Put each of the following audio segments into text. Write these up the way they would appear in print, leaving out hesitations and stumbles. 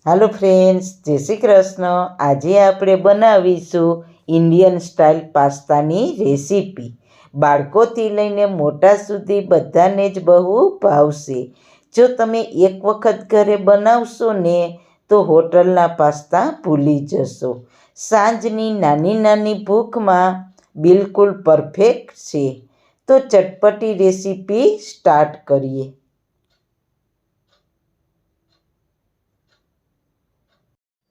હાલો friends, જય શ્રી કૃષ્ણ. આજે આપણે બનાવીશું ઇન્ડિયન સ્ટાઇલ પાસ્તાની રેસીપી. બાળકોથી લઈને મોટા સુધી બધાને જ બહુ ભાવશે. જો તમે એક વખત ઘરે બનાવશો ને તો હોટલના પાસ્તા ભૂલી જશો. સાંજની નાની નાની ભૂખમાં બિલકુલ પરફેક્ટ છે. તો ચટપટી રેસીપી સ્ટાર્ટ કરીએ.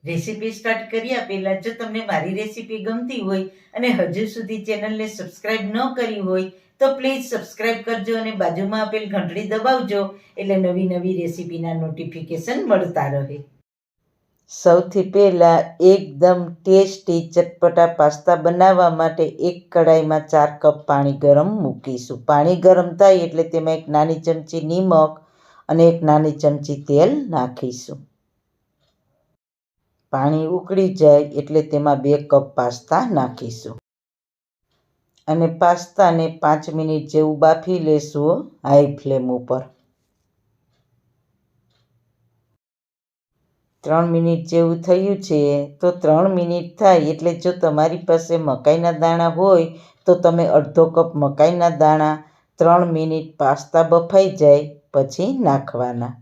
રેસીપી સ્ટાર્ટ કર્યા પહેલાં જો તમને મારી રેસીપી ગમતી હોય અને હજુ સુધી ચેનલને સબસ્ક્રાઇબ ન કરી હોય તો પ્લીઝ સબસ્ક્રાઇબ કરજો અને બાજુમાં આપેલ ઘંટડી દબાવજો એટલે નવી નવી રેસીપીના નોટિફિકેશન મળતા રહે. સૌથી પહેલાં એકદમ ટેસ્ટી ચટપટા પાસ્તા બનાવવા માટે એક કડાઈમાં 4 કપ પાણી ગરમ મૂકીશું. પાણી ગરમ થાય એટલે તેમાં એક નાની ચમચી નિમક અને એક નાની ચમચી તેલ નાખીશું. પાણી ઉકળી જાય એટલે તેમાં 2 કપ પાસ્તા નાખીશું અને પાસ્તાને 5 મિનિટ જેવું બાફી લેશું હાઈ ફ્લેમ ઉપર. 3 મિનિટ જેવું થયું છે તો 3 મિનિટ થાય એટલે જો તમારી પાસે મકાઈના દાણા હોય તો તમે અડધો કપ મકાઈના દાણા 3 મિનિટ પાસ્તા બફાઈ જાય પછી નાખવાના,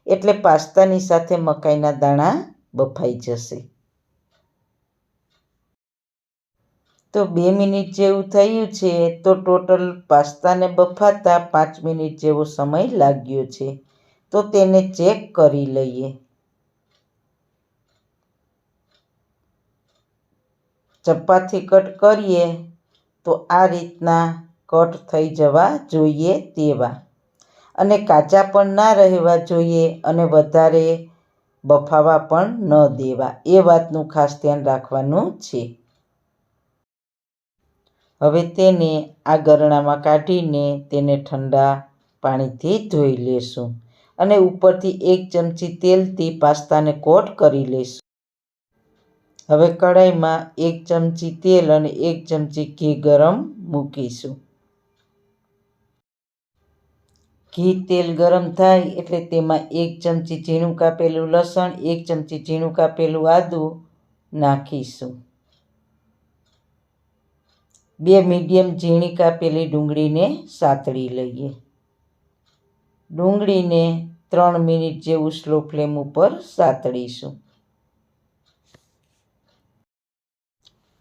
એટલે પાસ્તાની સાથે મકાઈના દાણા બફાઈ જશે. તો 2 મિનિટ જેવું થયું છે તો ટોટલ પાસ્તાને બફાતા 5 મિનિટ જેવો સમય લાગ્યો છે. તો તેને ચેક કરી લઈએ. ચપ્પાથી કટ કરીએ તો આ રીતના કટ થઈ જવા જોઈએ તેવા, અને કાચા પણ ના રહેવા જોઈએ અને વધારે બફાવા પણ ન દેવા, એ વાતનું ખાસ ધ્યાન રાખવાનું છે. હવે તેને આ ગરણામાં કાઢીને તેને ઠંડા પાણીથી ધોઈ લેશું અને ઉપરથી 1 ચમચી તેલથી પાસ્તાને કોટ કરી લઈશું. હવે કઢાઈમાં 1 ચમચી તેલ અને 1 ચમચી ઘી ગરમ મૂકીશું. ઘી તેલ ગરમ થાય એટલે તેમાં 1 ચમચી ઝીણું કાપેલું લસણ, 1 ચમચી ઝીણું કાપેલું આદું નાખીશું. 2 મીડિયમ ઝીણી કાપેલી ડુંગળીને સાતળી લઈએ. ડુંગળીને 3 મિનિટ જેવું સ્લો ફ્લેમ ઉપર સાતળીશું.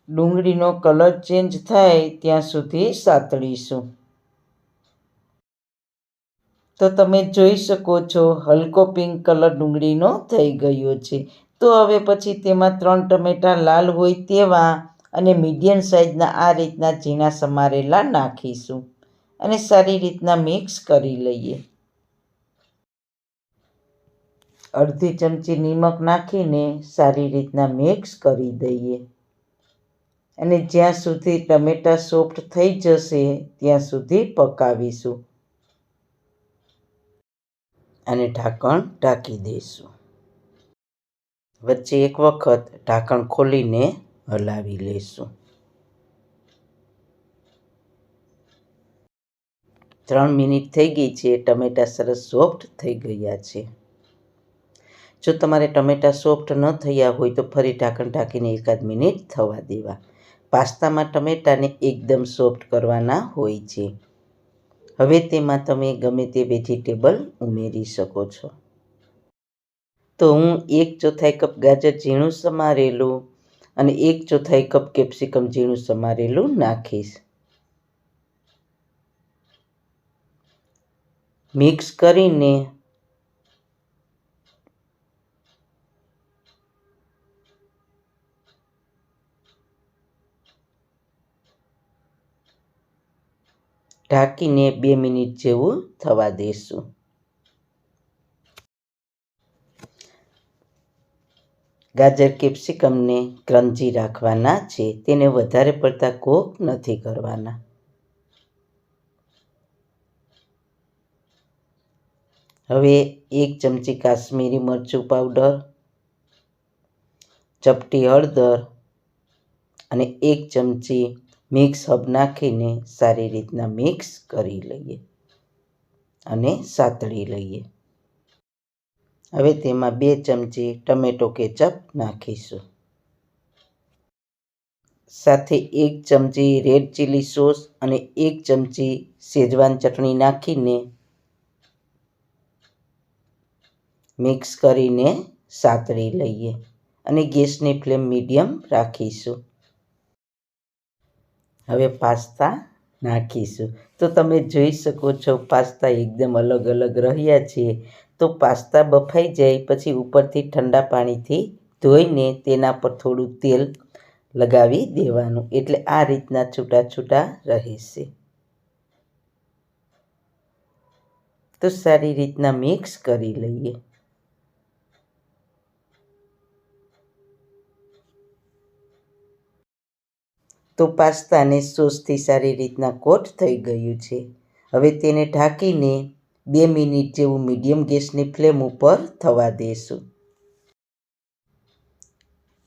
ડુંગળીનો કલર ચેન્જ થાય ત્યાં સુધી સાતળીશું. તો તમે જોઈ શકો છો હલકો પિંક કલર ડુંગળીનો થઈ ગયો છે. તો હવે પછી તેમાં 3 ટમેટાં લાલ હોય તેવા અને મીડિયમ સાઇઝના આ રીતના ઝીણા સમારેલા નાખીશું અને સારી રીતના મિક્સ કરી લઈએ. અડધી ચમચી નિમક નાખીને સારી રીતના મિક્સ કરી દઈએ અને જ્યાં સુધી ટમેટાં સોફ્ટ થઈ જશે ત્યાં સુધી પકાવીશું અને ઢાંકણ ઢાંકી દઈશું. વચ્ચે એક વખત ઢાંકણ ખોલીને હલાવી લઈશું. 3 મિનિટ થઈ ગઈ છે. ટમેટાં સરસ સોફ્ટ થઈ ગયા છે. જો તમારે ટમેટાં સોફ્ટ ન થયા હોય તો ફરી ઢાંકણ ઢાંકીને 1 મિનિટ થવા દેવા. પાસ્તામાં ટમેટાને એકદમ સોફ્ટ કરવાના હોય છે. હવે તેમાં તમે ગમે તે વેજીટેબલ ઉમેરી શકો છો. તો હું 1/4 કપ ગાજર ઝીણું સમારેલું અને 1/4 કપ કેપ્સિકમ ઝીણું સમારેલું નાખીશ. મિક્સ કરીને ઢાંકીને 2 મિનિટ જેવું થવા દઈશું. ગાજર કેપ્સિકમને ક્રન્ચી રાખવાના છે, તેને વધારે પડતા કૂક નથી કરવાના. હવે 1 ચમચી કાશ્મીરી મરચું પાવડર, ચપટી હળદર અને 1 ચમચી મિક્સ હબ નાખીને સારી રીતના મિક્સ કરી લઈએ અને સાતળી લઈએ. હવે તેમાં 2 ચમચી ટમેટો કેચઅપ નાખીશું. સાથે 1 ચમચી રેડ ચીલી સોસ અને 1 ચમચી શેજવાન ચટણી નાખીને મિક્સ કરીને સાતળી લઈએ અને ગેસની ફ્લેમ મીડિયમ રાખીશું. હવે પાસ્તા નાખીશું. તો તમે જોઈ શકો છો પાસ્તા એકદમ અલગ અલગ રહ્યા છે. તો પાસ્તા બફાઈ જાય પછી ઉપરથી ઠંડા પાણીથી ધોઈને તેના પર થોડું તેલ લગાવી દેવાનું, એટલે આ રીતના છૂટા છૂટા રહેશે. તો સારી રીતના મિક્સ કરી લઈએ. તો પાસ્તા અને સોસથી સારી રીતના કોટ થઈ ગયું છે. હવે તેને ઢાંકીને 2 મિનિટ જેવું મીડિયમ ગેસની ફ્લેમ ઉપર થવા દેશું.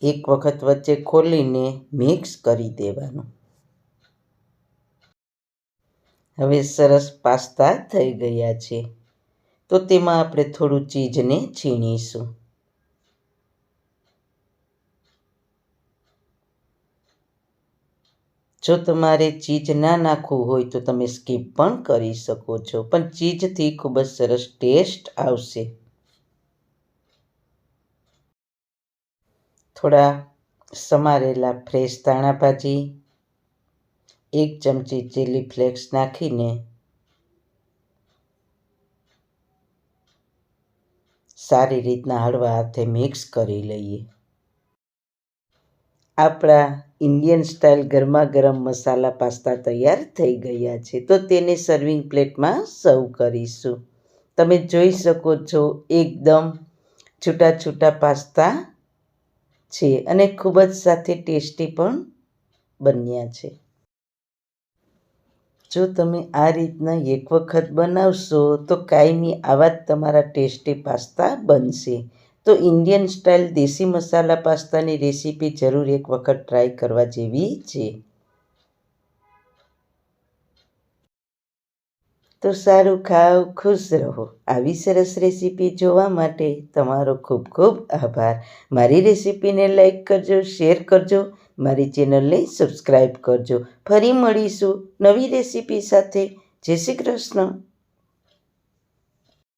એક વખત વચ્ચે ખોલીને મિક્સ કરી દેવાનું. હવે સરસ પાસ્તા થઈ ગયા છે. તો તેમાં આપણે થોડું ચીઝને છીણીશું. જો તમારે ચીઝ ના નાખવું હોય તો તમે સ્કીપ પણ કરી શકો છો, પણ ચીઝથી ખૂબ જ સરસ ટેસ્ટ આવશે. થોડા સમારેલા ફ્રેશ ધાણા ભાજી, 1 ચમચી ચીલી ફ્લેક્સ નાખીને સારી રીતના હળવા હાથે મિક્સ કરી લઈએ. આપણા ઇન્ડિયન સ્ટાઇલ ગરમા ગરમ મસાલા પાસ્તા તૈયાર થઈ ગયા છે. તો તેને સર્વિંગ પ્લેટમાં સર્વ કરીશું. તમે જોઈ શકો છો એકદમ છૂટા છૂટા પાસ્તા છે અને ખૂબ જ સાથે ટેસ્ટી પણ બન્યા છે. જો તમે આ રીતના એક વખત બનાવશો તો કાયમી આવા જ તમારા ટેસ્ટી પાસ્તા બનશે. તો ઇન્ડિયન સ્ટાઇલ દેશી મસાલા પાસ્તાની રેસીપી જરૂર એક વખત ટ્રાય કરવા જેવી છે. તો સારું ખાઓ, ખુશ રહો. આવી સરસ રેસીપી જોવા માટે તમારો ખૂબ ખૂબ આભાર. મારી રેસીપીને લાઈક કરજો, શેર કરજો, મારી ચેનલને સબસ્ક્રાઈબ કરજો. ફરી મળીશું નવી રેસીપી સાથે. જય શ્રી કૃષ્ણ.